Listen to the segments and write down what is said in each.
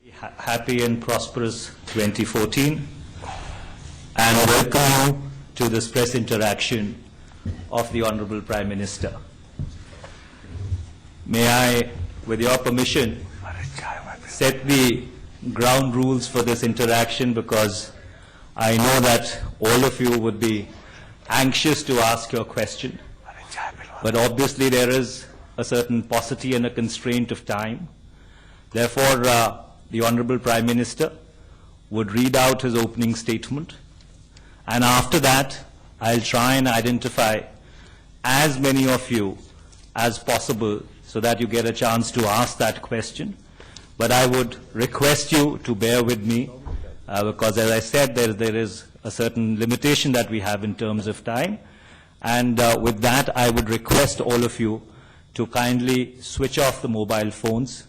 Happy and prosperous 2014, and welcome you to this press interaction of the Honorable Prime Minister. May I, with your permission, set the ground rules for this interaction, because I know that all of you would be anxious to ask your question, but obviously there is a certain paucity and a constraint of time. Therefore, the Honorable Prime Minister would read out his opening statement, and after that I'll try and identify as many of you as possible so that you get a chance to ask that question. But I would request you to bear with me because, as I said, there is a certain limitation that we have in terms of time, and with that I would request all of you to kindly switch off the mobile phones.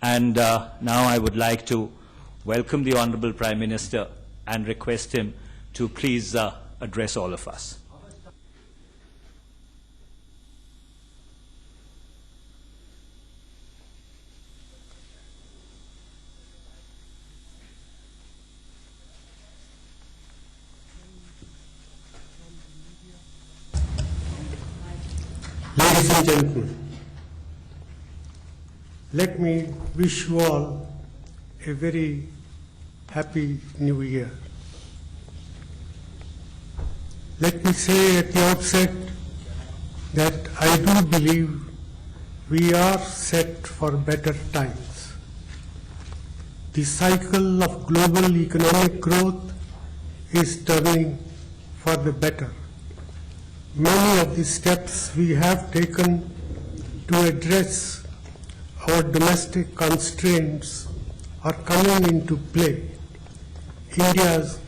And now I would like to welcome the Honorable Prime Minister and request him to please address all of us. Ladies and gentlemen, let me wish you all a very happy new year. Let me say at the outset that I do believe we are set for better times. The cycle of global economic growth is turning for the better. Many of the steps we have taken to address our domestic constraints are coming into play. India's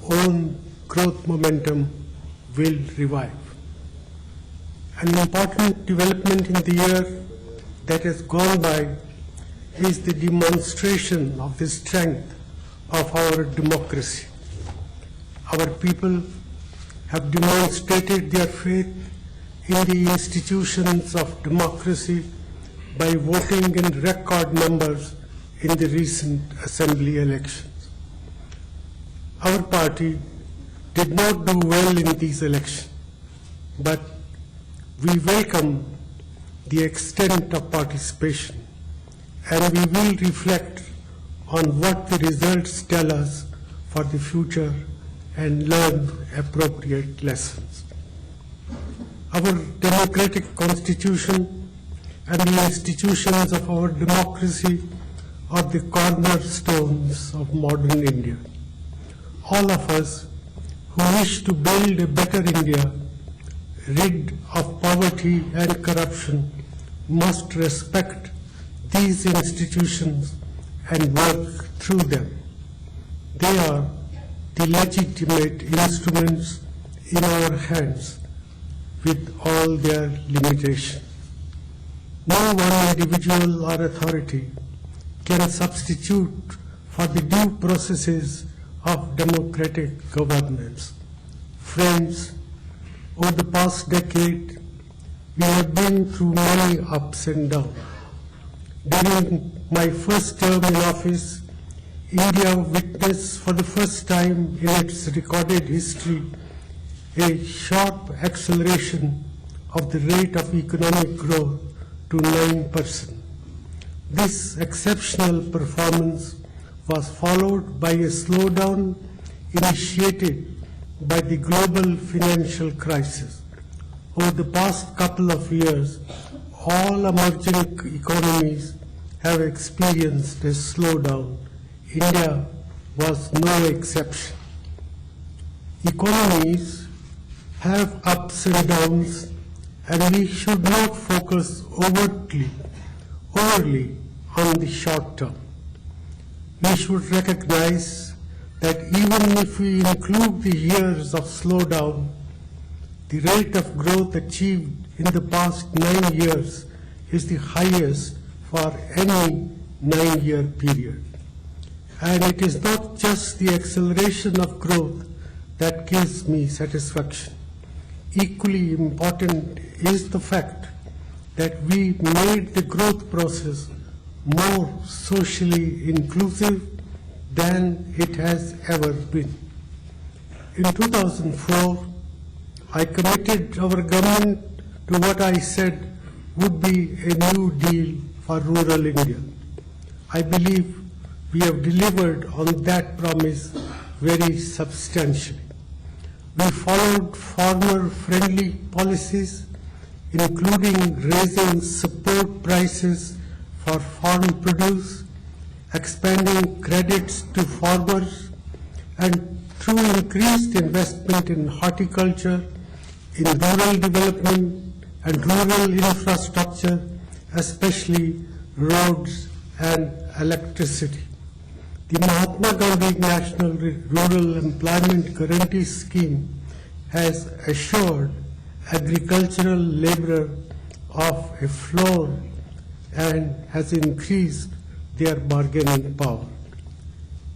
own growth momentum will revive. An important development in the year that has gone by is the demonstration of the strength of our democracy. Our people have demonstrated their faith in the institutions of democracy by voting in record numbers in the recent assembly elections. Our party did not do well in these elections, but we welcome the extent of participation, and we will reflect on what the results tell us for the future and learn appropriate lessons. Our democratic constitution and the institutions of our democracy are the cornerstones of modern India. All of us who wish to build a better India, rid of poverty and corruption, must respect these institutions and work through them. They are the legitimate instruments in our hands with all their limitations. No one individual or authority can substitute for the due processes of democratic governance. Friends, over the past decade, we have been through many ups and downs. During my first term in office, India witnessed for the first time in its recorded history a sharp acceleration of the rate of economic growth to 9%. This exceptional performance was followed by a slowdown initiated by the global financial crisis. Over the past couple of years, all emerging economies have experienced a slowdown. India was no exception. Economies have ups and downs, and we should not focus overly on the short term. We should recognize that even if we include the years of slowdown, the rate of growth achieved in the past 9 years is the highest for any 9-year period. And it is not just the acceleration of growth that gives me satisfaction. Equally important is the fact that we made the growth process more socially inclusive than it has ever been. In 2004, I committed our government to what I said would be a new deal for rural India. I believe we have delivered on that promise very substantially. We followed farmer-friendly policies, including raising support prices for farm produce, expanding credits to farmers, and through increased investment in horticulture, in rural development and rural infrastructure, especially roads and electricity. The Mahatma Gandhi National Rural Employment Guarantee Scheme has assured agricultural laborer of a floor and has increased their bargaining power.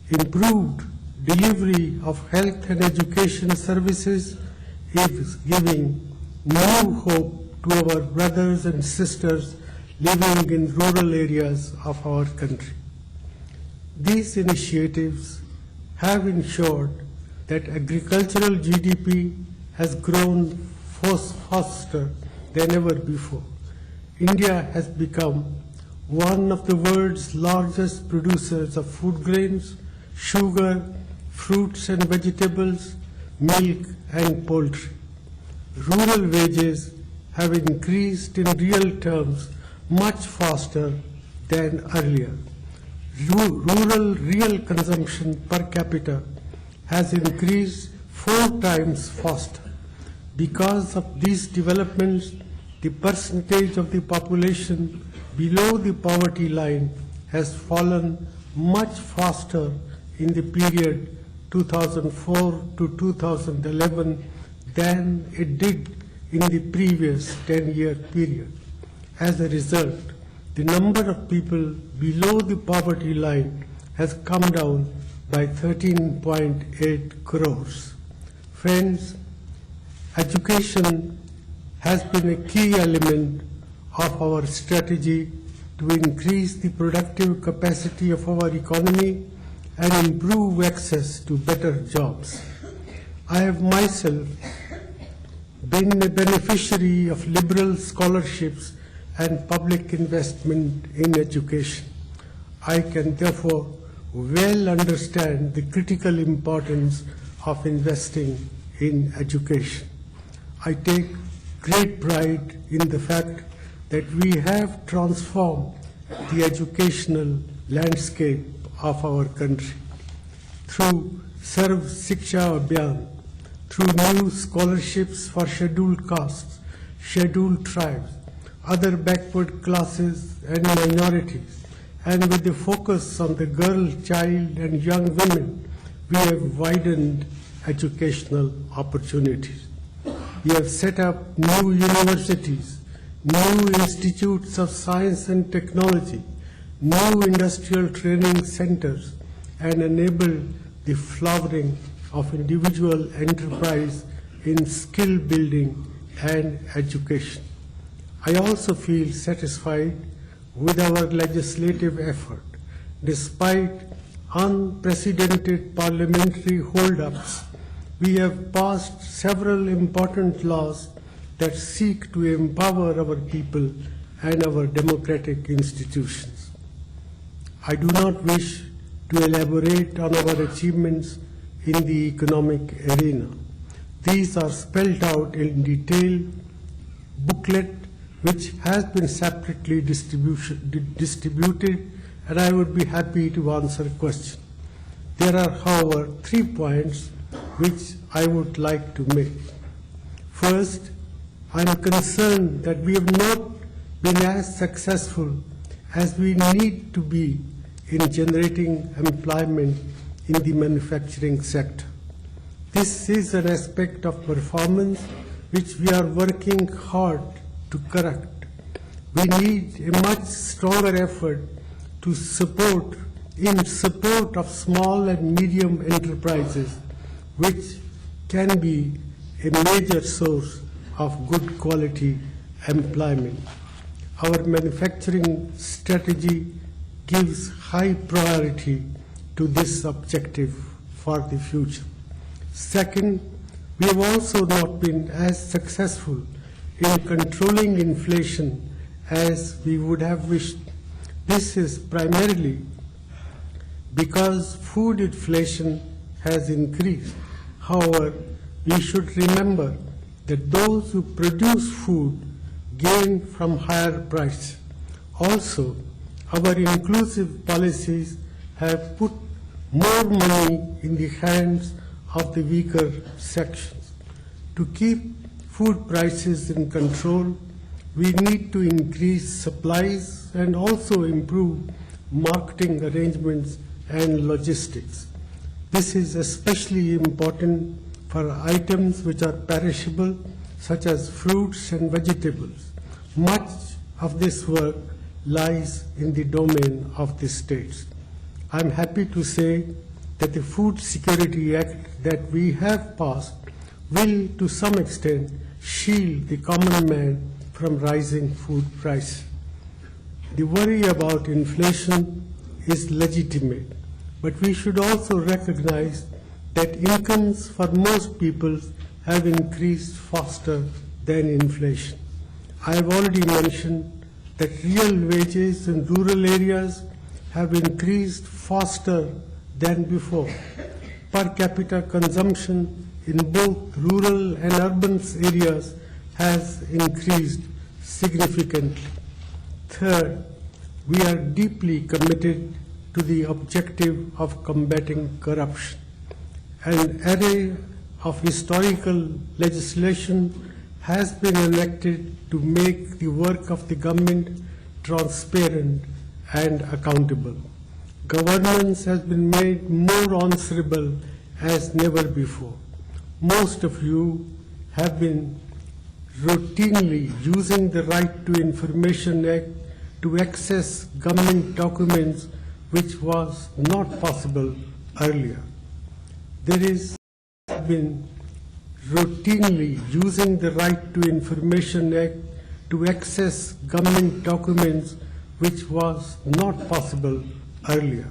Improved delivery of health and education services is giving new hope to our brothers and sisters living in rural areas of our country. These initiatives have ensured that agricultural GDP has grown faster than ever before. India has become one of the world's largest producers of food grains, sugar, fruits and vegetables, milk and poultry. Rural wages have increased in real terms much faster than earlier. Rural real consumption per capita has increased 4 times faster. Because of these developments, the percentage of the population below the poverty line has fallen much faster in the period 2004 to 2011 than it did in the previous 10-year period. As a result, the number of people below the poverty line has come down by 13.8 crores. Friends, education has been a key element of our strategy to increase the productive capacity of our economy and improve access to better jobs. I have myself been a beneficiary of liberal scholarships and public investment in education. I can therefore well understand the critical importance of investing in education. I take great pride in the fact that we have transformed the educational landscape of our country through Sarv Shiksha Abhiyan, through new scholarships for scheduled castes, scheduled tribes, other backward classes and minorities, and with the focus on the girl, child and young women, we have widened educational opportunities. We have set up new universities, new institutes of science and technology, new industrial training centers, and enabled the flowering of individual enterprise in skill building and education. I also feel satisfied with our legislative effort. Despite unprecedented parliamentary hold-ups, we have passed several important laws that seek to empower our people and our democratic institutions. I do not wish to elaborate on our achievements in the economic arena. These are spelled out in detail booklet which has been separately distributed, and I would be happy to answer questions. There are, however, 3 points which I would like to make. First, I am concerned that we have not been as successful as we need to be in generating employment in the manufacturing sector. This is an aspect of performance which we are working hard to correct. We need a much stronger effort to support of small and medium enterprises, which can be a major source of good quality employment. Our manufacturing strategy gives high priority to this objective for the future. Second, we have also not been as successful in controlling inflation as we would have wished. This is primarily because food inflation has increased. However, we should remember that those who produce food gain from higher price. Also, our inclusive policies have put more money in the hands of the weaker sections. To keep food prices in control, we need to increase supplies and also improve marketing arrangements and logistics. This is especially important for items which are perishable, such as fruits and vegetables. Much of this work lies in the domain of the states. I'm happy to say that the Food Security Act that we have passed will, to some extent, shield the common man from rising food prices. The worry about inflation is legitimate, but we should also recognize that incomes for most people have increased faster than inflation. I have already mentioned that real wages in rural areas have increased faster than before. Per capita consumption in both rural and urban areas has increased significantly. Third, we are deeply committed to the objective of combating corruption. An array of historical legislation has been enacted to make the work of the government transparent and accountable. Governance has been made more answerable as never before. Most of you have been routinely using the Right to Information Act to access government documents, which was not possible earlier. There is been routinely using the Right to Information Act to access government documents, which was not possible earlier.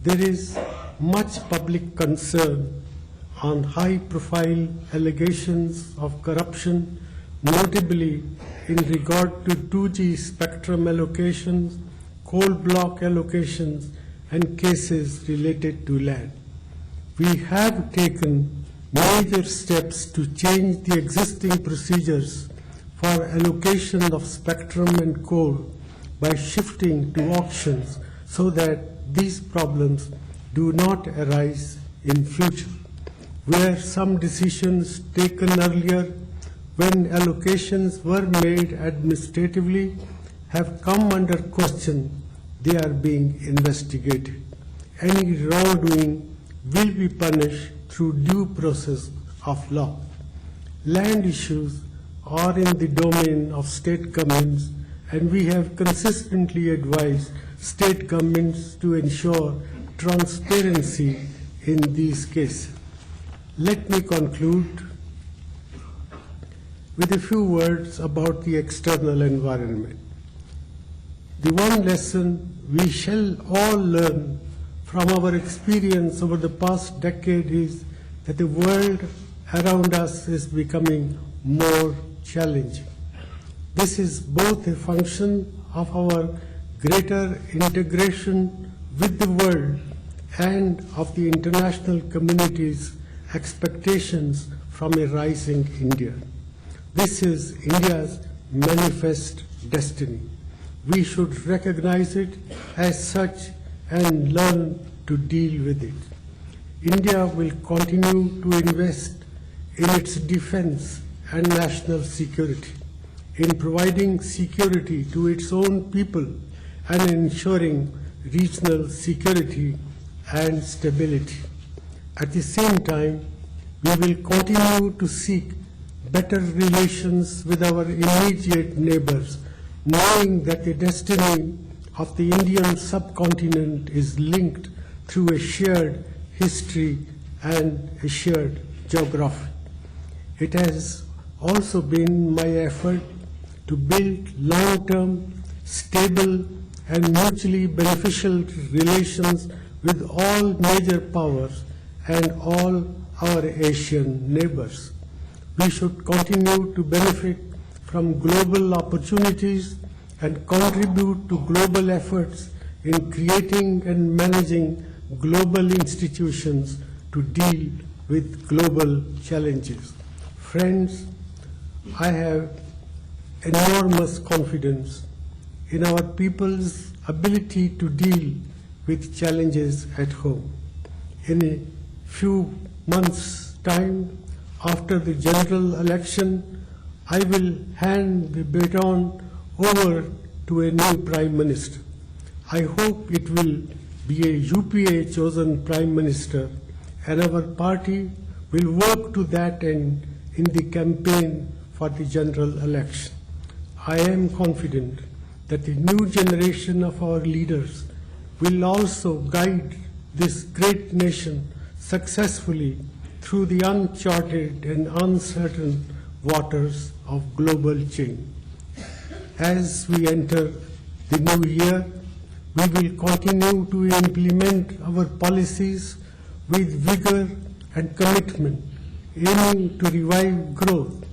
There is much public concern on high-profile allegations of corruption, notably in regard to 2G spectrum allocations, coal block allocations, and cases related to land. We have taken major steps to change the existing procedures for allocation of spectrum and coal by shifting to auctions so that these problems do not arise in future. Where some decisions taken earlier when allocations were made administratively have come under question, they are being investigated. Any wrongdoing will be punished through due process of law. Land issues are in the domain of state governments, and we have consistently advised state governments to ensure transparency in these cases. Let me conclude with a few words about the external environment. The one lesson we shall all learn from our experience over the past decade is that the world around us is becoming more challenging. This is both a function of our greater integration with the world and of the international community's expectations from a rising India. This is India's manifest destiny. We should recognize it as such and learn to deal with it. India will continue to invest in its defense and national security, in providing security to its own people and ensuring regional security and stability. At the same time, we will continue to seek better relations with our immediate neighbors, knowing that the destiny of the Indian subcontinent is linked through a shared history and a shared geography. It has also been my effort to build long-term, stable and mutually beneficial relations with all major powers and all our Asian neighbors. We should continue to benefit from global opportunities and contribute to global efforts in creating and managing global institutions to deal with global challenges. Friends, I have enormous confidence in our people's ability to deal with challenges at home. In a few months' time, after the general election, I will hand the baton over to a new Prime Minister. I hope it will be a UPA chosen Prime Minister, and our party will work to that end in the campaign for the general election. I am confident that the new generation of our leaders will also guide this great nation successfully through the uncharted and uncertain waters of global change. As we enter the new year, we will continue to implement our policies with vigor and commitment, aiming to revive growth,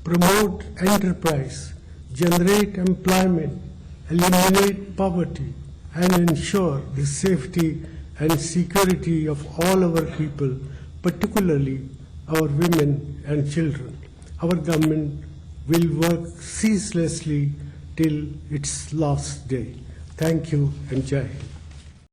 promote enterprise, generate employment, eliminate poverty, and ensure the safety and security of all our people, particularly our women and children. Our government will work ceaselessly till its last day. Thank you and Jai Hind.